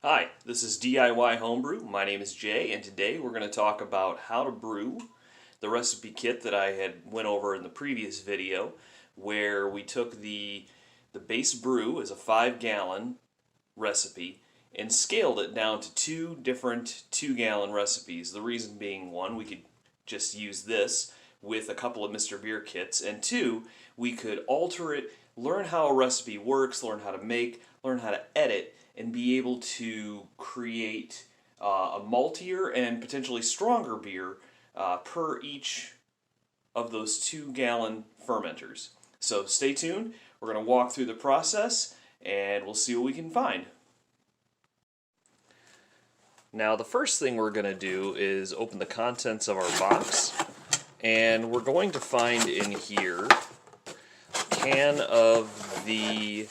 Hi, this is DIY Homebrew. My name is Jay, and today we're going to talk about how to brew the recipe kit that I had went over in the previous video, where we took the base brew as a 5-gallon recipe and scaled it down to two different 2-gallon recipes. The reason being, one, we could just use this with a couple of Mr. Beer kits, and two, we could alter it, learn how a recipe works, learn how to make, learn how to edit, and be able to create a maltier and potentially stronger beer per each of those 2-gallon fermenters. So stay tuned, we're going to walk through the process and we'll see what we can find. Now the first thing we're going to do is open the contents of our box, and we're going to find in here a can of the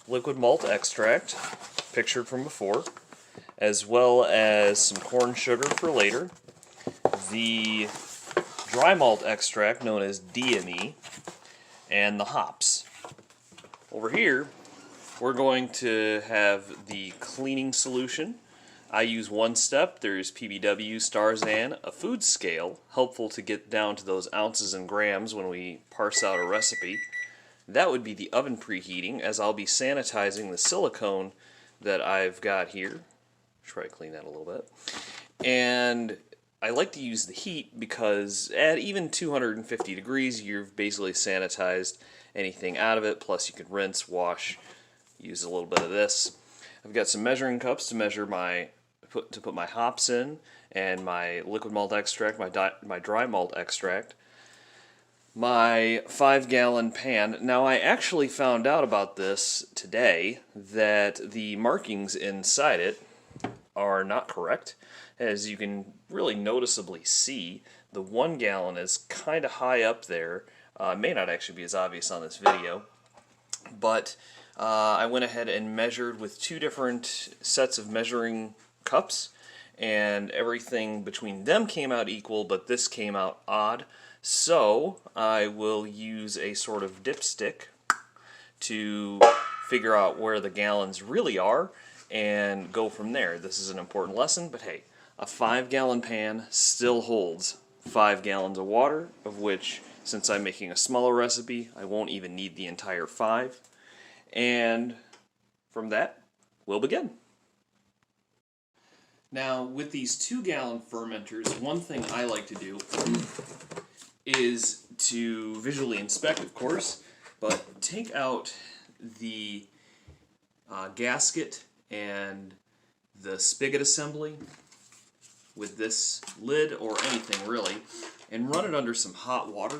liquid malt extract, pictured from before, as well as some corn sugar for later, the dry malt extract known as DME, and the hops. Over here, we're going to have the cleaning solution. I use one step. There's PBW, Starzan, a food scale, helpful to get down to those ounces and grams when we parse out a recipe. That would be the oven preheating, as I'll be sanitizing the silicone that I've got here. Should probably clean that a little bit. And I like to use the heat because at even 250 degrees, you've basically sanitized anything out of it. Plus, you can rinse, wash, use a little bit of this. I've got some measuring cups to measure to put my hops in, and my liquid malt extract, my dry malt extract. My 5-gallon pan. Now, I actually found out about this today, that the markings inside it are not correct. As you can really noticeably see, the 1 gallon is kind of high up there. May not actually be as obvious on this video, but I went ahead and measured with two different sets of measuring cups, and everything between them came out equal, but this came out odd. So I will use a sort of dipstick to figure out where the gallons really are and go from there. This is an important lesson, but hey, a 5-gallon pan still holds 5 gallons of water, of which, since I'm making a smaller recipe, I won't even need the entire 5. And from that, we'll begin. Now, with these 2-gallon fermenters, one thing I like to do is to visually inspect, of course, but take out the gasket and the spigot assembly with this lid, or anything really, and run it under some hot water.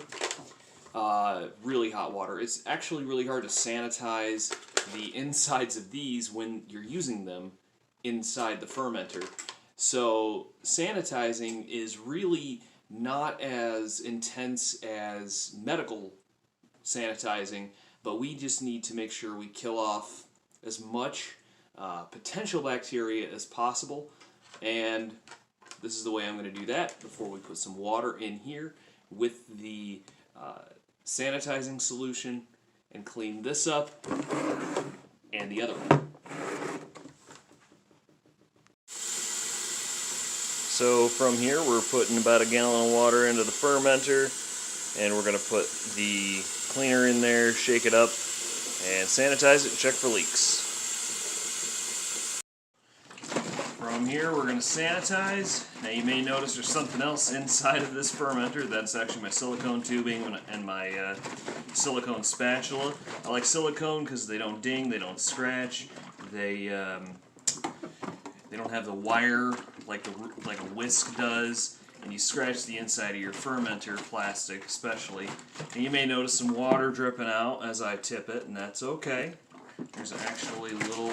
Really hot water. It's actually really hard to sanitize the insides of these when you're using them inside the fermenter. So sanitizing is really not as intense as medical sanitizing, but we just need to make sure we kill off as much potential bacteria as possible, and this is the way I'm going to do that before we put some water in here with the sanitizing solution and clean this up and the other one. So from here, we're putting about a gallon of water into the fermenter, and we're going to put the cleaner in there, shake it up, and sanitize it and check for leaks. From here, we're going to sanitize. Now you may notice there's something else inside of this fermenter. That's actually my silicone tubing and my silicone spatula. I like silicone because they don't ding, they don't scratch, they don't have the wire like a whisk does, and you scratch the inside of your fermenter, plastic especially. And you may notice some water dripping out as I tip it, and that's okay. There's actually little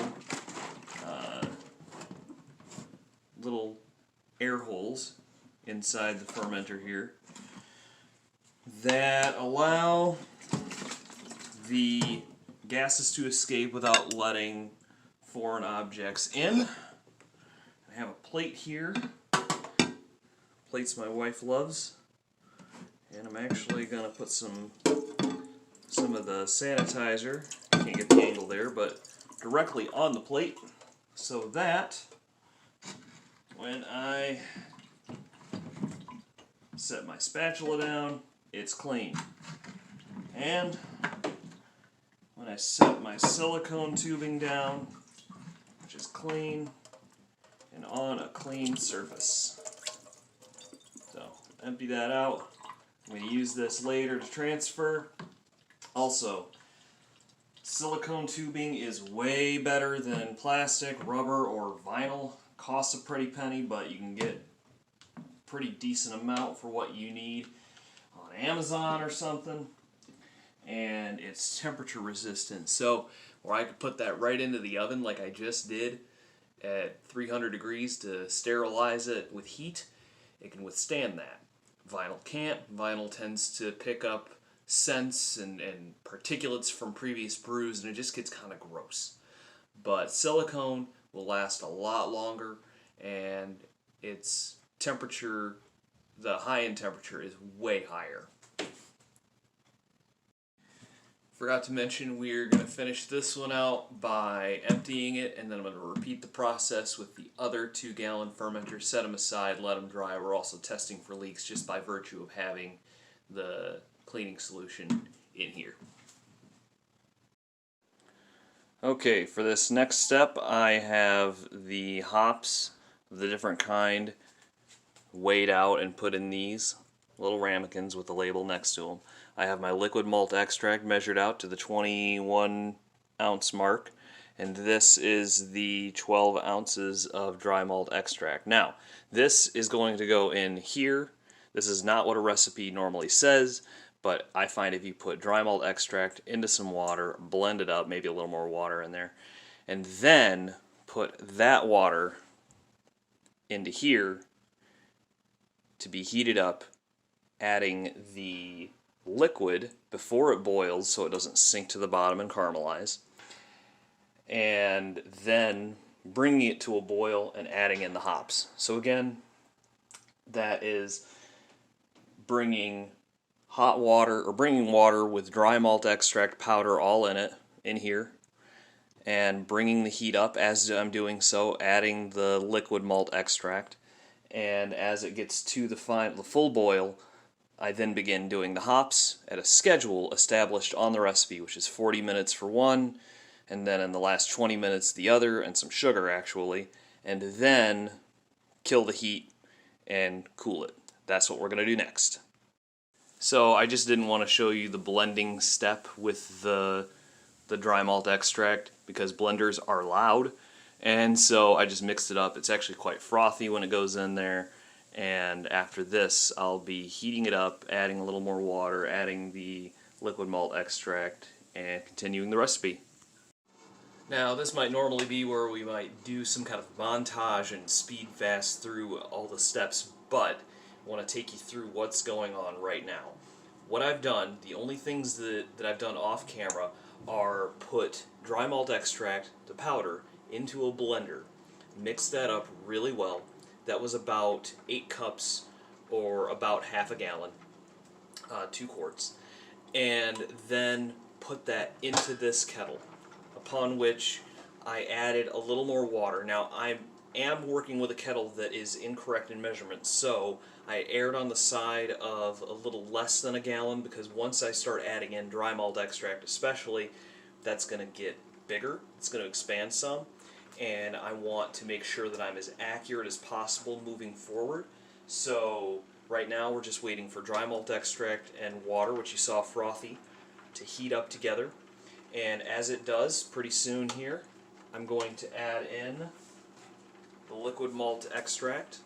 air holes inside the fermenter here that allow the gases to escape without letting foreign objects in. I have a plate here, plates my wife loves, and I'm actually going to put some of the sanitizer, can't get the angle there, but directly on the plate. so that when I set my spatula down, it's clean. And when I set my silicone tubing down, which is clean and on a clean surface. So empty that out. I'm going to use this later to transfer. Also, silicone tubing is way better than plastic, rubber, or vinyl. Costs a pretty penny, but you can get a pretty decent amount for what you need on Amazon or something. And it's temperature resistant, so where I could put that right into the oven like I just did at 300 degrees to sterilize it with heat, it can withstand that. Vinyl can't. Vinyl tends to pick up scents and particulates from previous brews, and it just gets kind of gross. But silicone will last a lot longer, and its temperature, the high-end temperature, is way higher. Forgot to mention we're going to finish this one out by emptying it, and then I'm going to repeat the process with the other 2-gallon fermenter, set them aside, let them dry. We're also testing for leaks just by virtue of having the cleaning solution in here. Okay, for this next step I have the hops of the different kind weighed out and put in these little ramekins with the label next to them. I have my liquid malt extract measured out to the 21 ounce mark, and this is the 12 ounces of dry malt extract. Now, this is going to go in here. This is not what a recipe normally says, but I find if you put dry malt extract into some water, blend it up, maybe a little more water in there, and then put that water into here to be heated up, adding the liquid before it boils so it doesn't sink to the bottom and caramelize, and then bringing it to a boil and adding in the hops. So again, that is bringing hot water, or bringing water with dry malt extract powder all in it, in here, and bringing the heat up as I'm doing so, adding the liquid malt extract, and as it gets to the full boil, I then begin doing the hops at a schedule established on the recipe, which is 40 minutes for one, and then in the last 20 minutes the other, and some sugar actually, and then kill the heat and cool it. That's what we're going to do next. So I just didn't want to show you the blending step with the dry malt extract because blenders are loud, and so I just mixed it up. It's actually quite frothy when it goes in there. And after this, I'll be heating it up, adding a little more water, adding the liquid malt extract, and continuing the recipe. Now, this might normally be where we might do some kind of montage and speed fast through all the steps, but I want to take you through what's going on right now. What I've done, the only things that I've done off camera are put dry malt extract, the powder, into a blender, mix that up really well. That was about 8 cups, or about half a gallon, 2 quarts, and then put that into this kettle, upon which I added a little more water. Now, I am working with a kettle that is incorrect in measurement, so I erred on the side of a little less than a gallon, because once I start adding in dry malt extract especially, that's going to get bigger, it's going to expand some, and I want to make sure that I'm as accurate as possible moving forward. So right now we're just waiting for dry malt extract and water, which you saw frothy, to heat up together. And as it does, pretty soon here, I'm going to add in the liquid malt extract.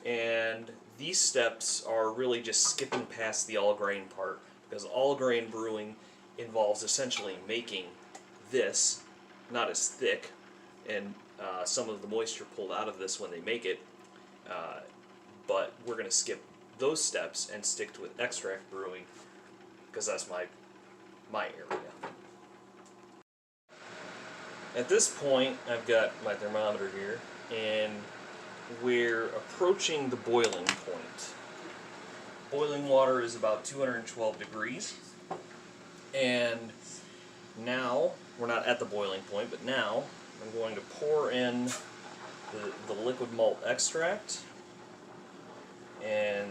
And these steps are really just skipping past the all-grain part, because all-grain brewing involves essentially making this not as thick, and some of the moisture pulled out of this when they make it, but we're going to skip those steps and stick to extract brewing, because that's my area. At this point, I've got my thermometer here, and we're approaching the boiling point. Boiling water is about 212 degrees, and Now, we're not at the boiling point, but now I'm going to pour in the liquid malt extract and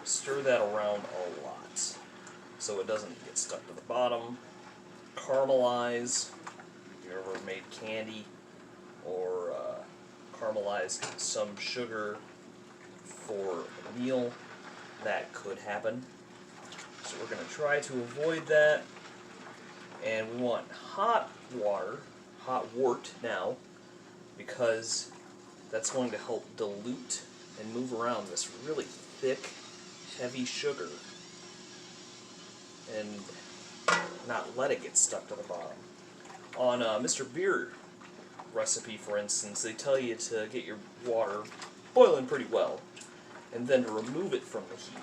stir that around a lot so it doesn't get stuck to the bottom. Caramelize, if you ever made candy, or caramelized some sugar for a meal, that could happen. So we're going to try to avoid that. And we want hot water, hot wort now, because that's going to help dilute and move around this really thick, heavy sugar and not let it get stuck to the bottom. On Mr. Beer recipe, for instance, they tell you to get your water boiling pretty well and then to remove it from the heat.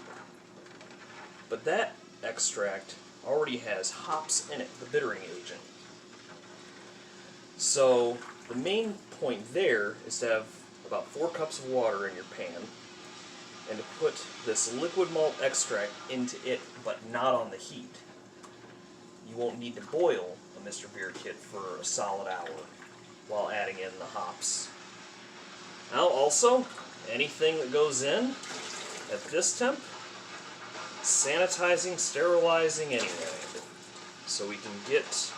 But that extract already has hops in it, the bittering agent. So the main point there is to have about 4 cups of water in your pan and to put this liquid malt extract into it, but not on the heat. You won't need to boil a Mr. Beer kit for a solid hour while adding in the hops. Now also, anything that goes in at this temp, sanitizing, sterilizing anyway, so we can get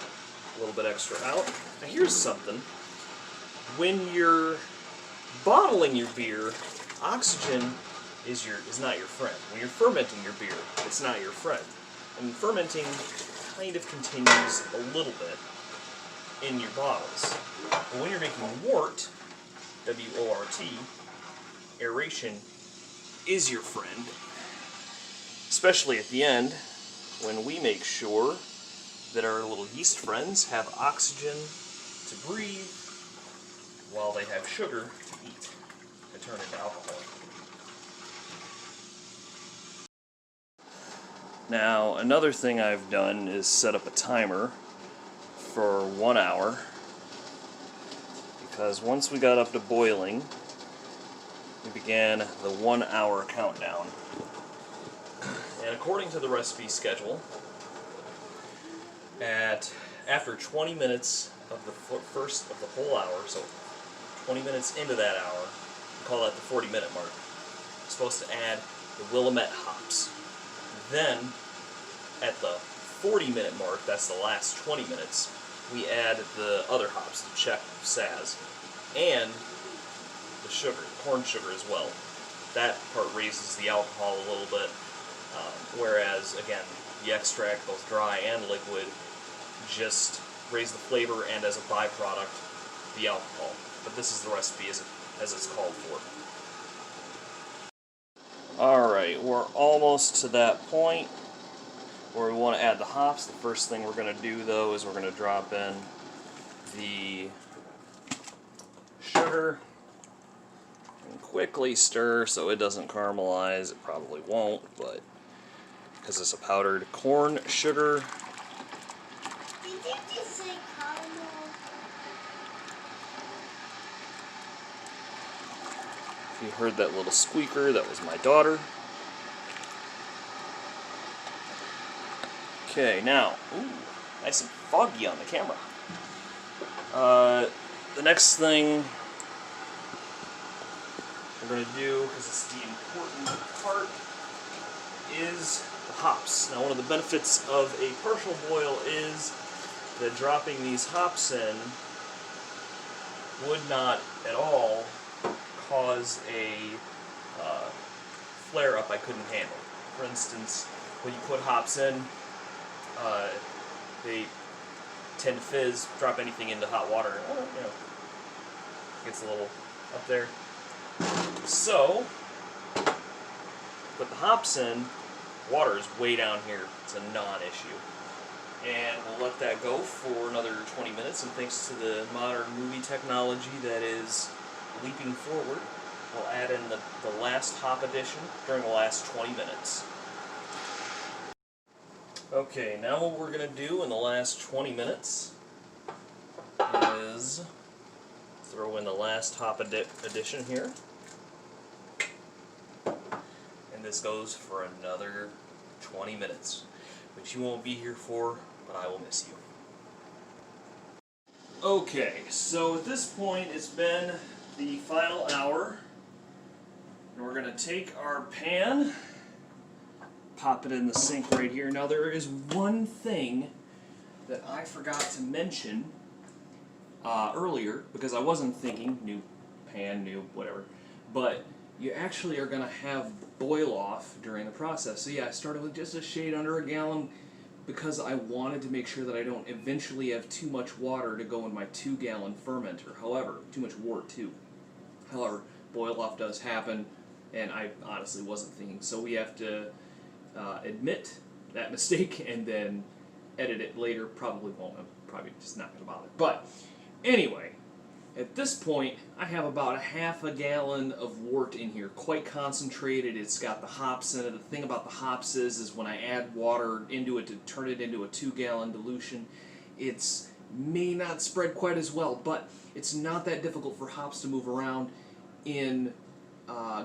a little bit extra out. Now here's something. When you're bottling your beer, oxygen is not your friend. When you're fermenting your beer, it's not your friend. And fermenting kind of continues a little bit in your bottles. But when you're making wort, W-O-R-T, aeration is your friend. Especially at the end, when we make sure that our little yeast friends have oxygen to breathe while they have sugar to eat and turn into alcohol. Now, another thing I've done is set up a timer for 1 hour, because once we got up to boiling, we began the 1 hour countdown. And according to the recipe schedule, after 20 minutes of the first of the whole hour, so 20 minutes into that hour, we call that the 40-minute mark, we're supposed to add the Willamette hops. Then, at the 40-minute mark, that's the last 20 minutes, we add the other hops, the Czech Saz, and the sugar, corn sugar as well. That part raises the alcohol a little bit, whereas, again, the extract, both dry and liquid, just raise the flavor and, as a byproduct, the alcohol. But this is the recipe as it's called for. Alright, we're almost to that point where we want to add the hops. The first thing we're going to do, though, is we're going to drop in the sugar and quickly stir so it doesn't caramelize. It probably won't, but because it's a powdered corn sugar. Did you just say caramel? If you heard that little squeaker, that was my daughter. Okay, now, ooh, nice and foggy on the camera. The next thing we're going to do, because it's the important part, is the hops. Now, one of the benefits of a partial boil is that dropping these hops in would not at all cause a flare-up I couldn't handle. For instance, when you put hops in, they tend to fizz, drop anything into hot water, gets a little up there. So, put the hops in, water is way down here, it's a non-issue. And we'll let that go for another 20 minutes, and thanks to the modern movie technology that is leaping forward, we'll add in the last hop addition during the last 20 minutes. Okay, now what we're going to do in the last 20 minutes is throw in the last hop addition here. And this goes for another 20 minutes, which you won't be here for, but I will miss you. Okay, so at this point it's been the final hour, and we're going to take our pan, pop it in the sink right here. Now there is one thing that I forgot to mention earlier, because I wasn't thinking, new pan, new whatever, but you actually are going to have boil off during the process. So yeah, I started with just a shade under a gallon, because I wanted to make sure that I don't eventually have too much water to go in my 2-gallon fermenter. However, too much wort too. However, boil off does happen, and I honestly wasn't thinking. So we have to admit that mistake and then edit it later. Probably won't. I'm probably just not going to bother. But anyway, at this point, I have about 1/2 gallon of wort in here, quite concentrated. It's got the hops in it. The thing about the hops is when I add water into it to turn it into a 2-gallon dilution, it's may not spread quite as well, but it's not that difficult for hops to move around in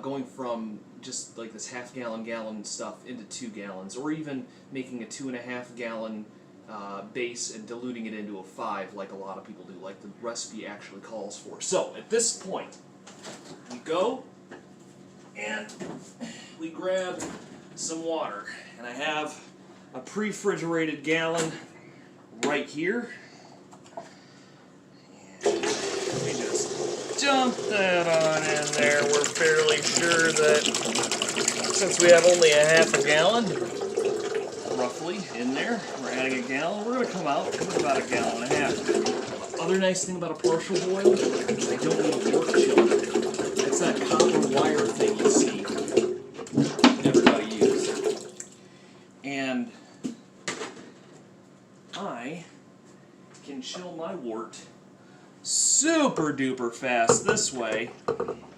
going from just like this 1/2 gallon stuff into 2 gallons, or even making a 2.5-gallon base and diluting it into a 5 like a lot of people do, like the recipe actually calls for. So at this point, we go and we grab some water, and I have a pre-refrigerated gallon right here. And we just dump that on in there. We're fairly sure that since we have only 1/2 gallon roughly in there, we're adding a gallon, we're going to come out with about 1.5 gallons. Other nice thing about a partial boil, I don't need a wort chiller. It's that copper wire thing you see everybody use. And I can chill my wort super duper fast this way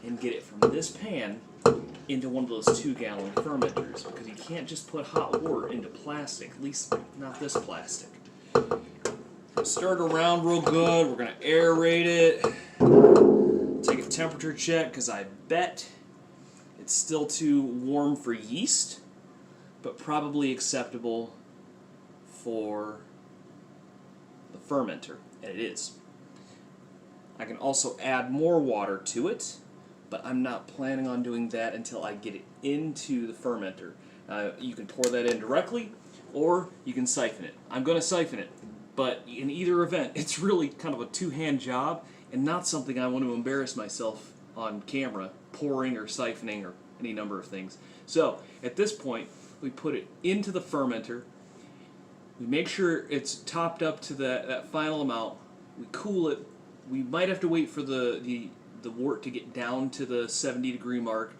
and get it from this pan into one of those 2-gallon fermenters, because you can't just put hot wort into plastic, at least not this plastic. Stir it around real good. We're going to aerate it, take a temperature check, because I bet it's still too warm for yeast, but probably acceptable for the fermenter, and it is. I can also add more water to it, but I'm not planning on doing that until I get it into the fermenter. You can pour that in directly, or you can siphon it. I'm going to siphon it, but in either event, it's really kind of a two-hand job, and not something I want to embarrass myself on camera, pouring or siphoning or any number of things. So, at this point, we put it into the fermenter. We make sure it's topped up to that final amount. We cool it. We might have to wait for the wort to get down to the 70-degree mark.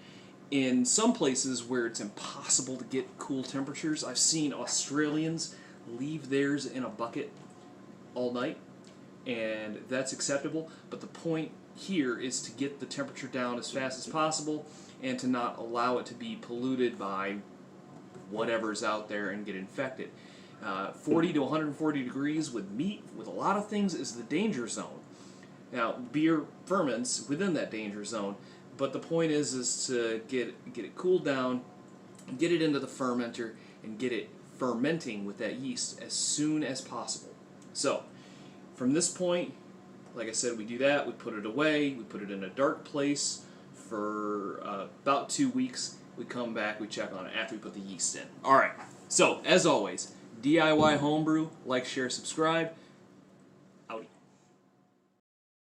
In some places where it's impossible to get cool temperatures, I've seen Australians leave theirs in a bucket all night, and that's acceptable. But the point here is to get the temperature down as fast as possible and to not allow it to be polluted by whatever's out there and get infected. 40 to 140 degrees with meat, with a lot of things, is the danger zone. Now, beer ferments within that danger zone, but the point is to get it cooled down, get it into the fermenter, and get it fermenting with that yeast as soon as possible. So, from this point, like I said, we do that, we put it away, we put it in a dark place for about 2 weeks. We come back, we check on it after we put the yeast in. Alright, so, as always, DIY Homebrew, like, share, subscribe.